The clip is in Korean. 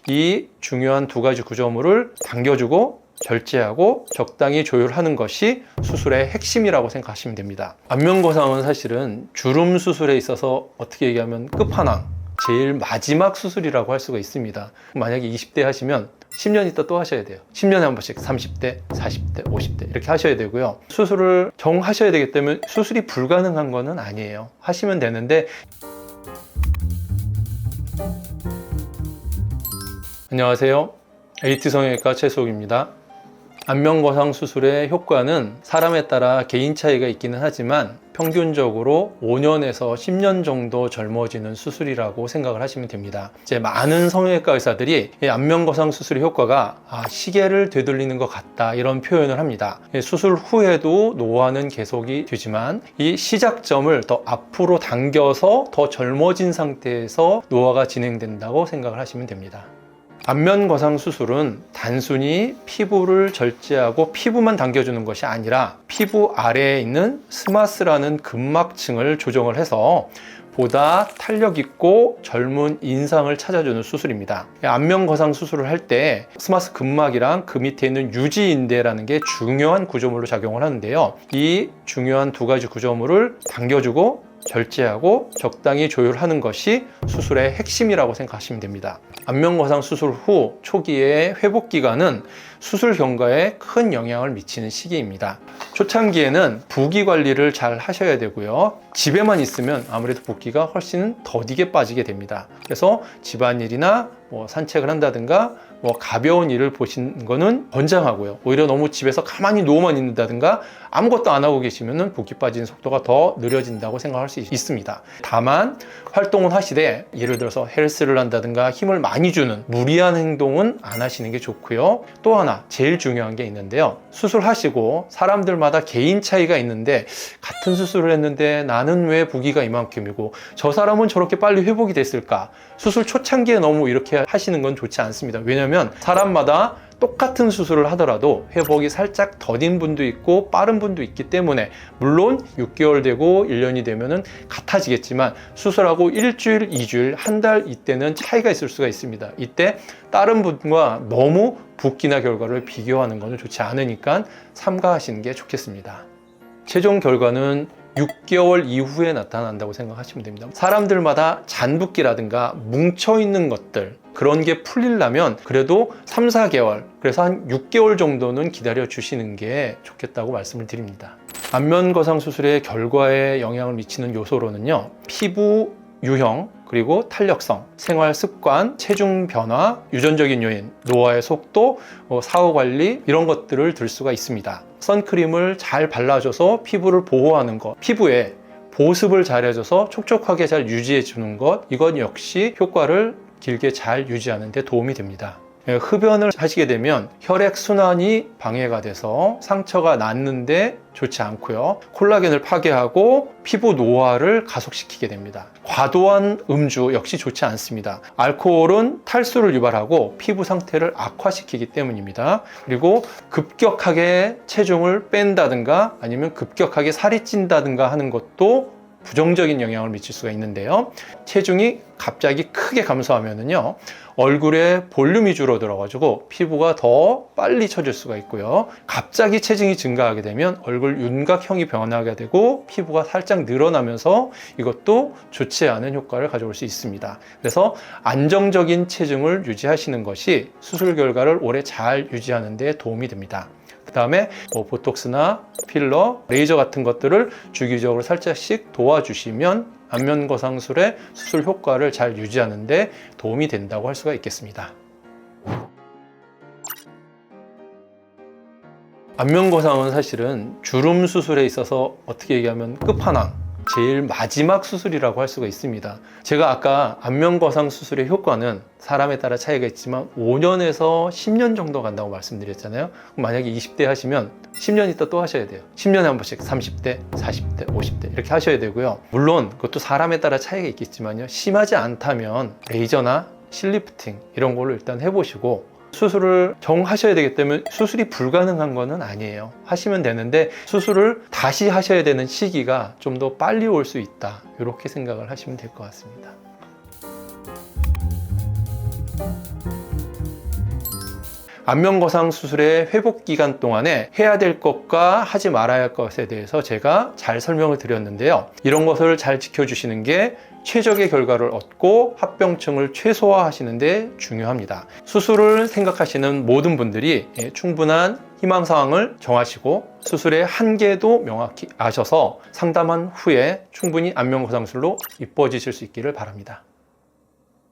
이 중요한 두 가지 구조물을 당겨주고 절제하고 적당히 조율하는 것이 수술의 핵심이라고 생각하시면 됩니다. 안면거상은 사실은 주름 수술에 있어서 어떻게 얘기하면 끝판왕, 제일 마지막 수술이라고 할 수가 있습니다. 만약에 20대 하시면 10년 있다 또 하셔야 돼요. 10년에 한 번씩 30대, 40대, 50대 이렇게 하셔야 되고요. 수술을 하셔야 되기 때문에 수술이 불가능한 거는 아니에요. 하시면 되는데. 안녕하세요. AT 성형외과 최수옥입니다. 안면거상 수술의 효과는 사람에 따라 개인 차이가 있기는 하지만 평균적으로 5년에서 10년 정도 젊어지는 수술이라고 생각을 하시면 됩니다. 이제 많은 성형외과 의사들이 이 안면거상 수술의 효과가 시계를 되돌리는 것 같다 이런 표현을 합니다. 수술 후에도 노화는 계속이 되지만 이 시작점을 더 앞으로 당겨서 더 젊어진 상태에서 노화가 진행된다고 생각을 하시면 됩니다. 안면거상 수술은 단순히 피부를 절제하고 피부만 당겨주는 것이 아니라 피부 아래에 있는 스마스라는 근막층을 조정을 해서 보다 탄력 있고 젊은 인상을 찾아주는 수술입니다. 안면거상 수술을 할 때 스마스 근막이랑 그 밑에 있는 유지인대라는 게 중요한 구조물로 작용을 하는데요. 이 중요한 두 가지 구조물을 당겨주고 절제하고 적당히 조율하는 것이 수술의 핵심이라고 생각하시면 됩니다. 안면거상 수술 후 초기의 회복 기간은 수술 경과에 큰 영향을 미치는 시기입니다. 초창기에는 부기 관리를 잘 하셔야 되고요. 집에만 있으면 아무래도 붓기가 훨씬 더디게 빠지게 됩니다. 그래서 집안일이나 산책을 한다든가 가벼운 일을 보시는 거는 권장하고요. 오히려 너무 집에서 가만히 누워만 있는다든가 아무것도 안 하고 계시면 붓기 빠지는 속도가 더 느려진다고 생각할 수 있습니다. 다만 활동을 하시되 예를 들어서 헬스를 한다든가 힘을 많이 주는 무리한 행동은 안 하시는 게 좋고요. 또 하나 제일 중요한 게 있는데요. 수술하시고 사람들마다 개인 차이가 있는데 같은 수술을 했는데 나는 왜 부기가 이만큼이고 저 사람은 저렇게 빨리 회복이 됐을까? 수술 초창기에 너무 이렇게 하시는 건 좋지 않습니다. 왜냐하면 사람마다 똑같은 수술을 하더라도 회복이 살짝 더딘 분도 있고 빠른 분도 있기 때문에 물론 6개월 되고 1년이 되면은 같아지겠지만 수술하고 일주일, 2주일, 한 달 이때는 차이가 있을 수가 있습니다. 이때 다른 분과 너무 붓기나 결과를 비교하는 것은 좋지 않으니까 삼가하시는 게 좋겠습니다. 최종 결과는 6개월 이후에 나타난다고 생각하시면 됩니다. 사람들마다 잔붓기라든가 뭉쳐있는 것들 그런 게 풀리려면 그래도 3, 4개월 그래서 한 6개월 정도는 기다려 주시는 게 좋겠다고 말씀을 드립니다. 안면거상 수술의 결과에 영향을 미치는 요소로는요, 피부 유형, 그리고 탄력성, 생활 습관, 체중 변화, 유전적인 요인, 노화의 속도, 사후 관리 이런 것들을 들 수가 있습니다. 선크림을 잘 발라줘서 피부를 보호하는 것, 피부에 보습을 잘 해줘서 촉촉하게 잘 유지해 주는 것, 이건 역시 효과를 길게 잘 유지하는 데 도움이 됩니다. 흡연을 하시게 되면 혈액순환이 방해가 돼서 상처가 났는데 좋지 않고요. 콜라겐을 파괴하고 피부 노화를 가속시키게 됩니다. 과도한 음주 역시 좋지 않습니다. 알코올은 탈수를 유발하고 피부 상태를 악화시키기 때문입니다. 그리고 급격하게 체중을 뺀다든가 아니면 급격하게 살이 찐다든가 하는 것도 부정적인 영향을 미칠 수가 있는데요. 체중이 갑자기 크게 감소하면은요, 얼굴에 볼륨이 줄어들어가지고 피부가 더 빨리 처질 수가 있고요. 갑자기 체중이 증가하게 되면 얼굴 윤곽형이 변하게 되고 피부가 살짝 늘어나면서 이것도 좋지 않은 효과를 가져올 수 있습니다. 그래서 안정적인 체중을 유지하시는 것이 수술 결과를 오래 잘 유지하는 데 도움이 됩니다. 그 다음에 보톡스나 필러, 레이저 같은 것들을 주기적으로 살짝씩 도와주시면 안면거상술의 수술 효과를 잘 유지하는 데 도움이 된다고 할 수가 있겠습니다. 안면거상은 사실은 주름 수술에 있어서 어떻게 얘기하면 끝판왕, 제일 마지막 수술이라고 할 수가 있습니다. 제가 아까 안면거상 수술의 효과는 사람에 따라 차이가 있지만 5년에서 10년 정도 간다고 말씀드렸잖아요. 만약에 20대 하시면 10년 있다 또 하셔야 돼요. 10년에 한 번씩 30대, 40대, 50대 이렇게 하셔야 되고요. 물론 그것도 사람에 따라 차이가 있겠지만요. 심하지 않다면 레이저나 실리프팅 이런 걸로 일단 해보시고 수술을 하셔야 되기 때문에 수술이 불가능한 거는 아니에요. 하시면 되는데 수술을 다시 하셔야 되는 시기가 좀 더 빨리 올 수 있다. 이렇게 생각을 하시면 될 것 같습니다. 안면거상 수술의 회복 기간 동안에 해야 될 것과 하지 말아야 할 것에 대해서 제가 잘 설명을 드렸는데요. 이런 것을 잘 지켜주시는 게 최적의 결과를 얻고 합병증을 최소화하시는 데 중요합니다. 수술을 생각하시는 모든 분들이 충분한 희망사항을 정하시고 수술의 한계도 명확히 아셔서 상담한 후에 충분히 안면거상술로 이뻐지실 수 있기를 바랍니다.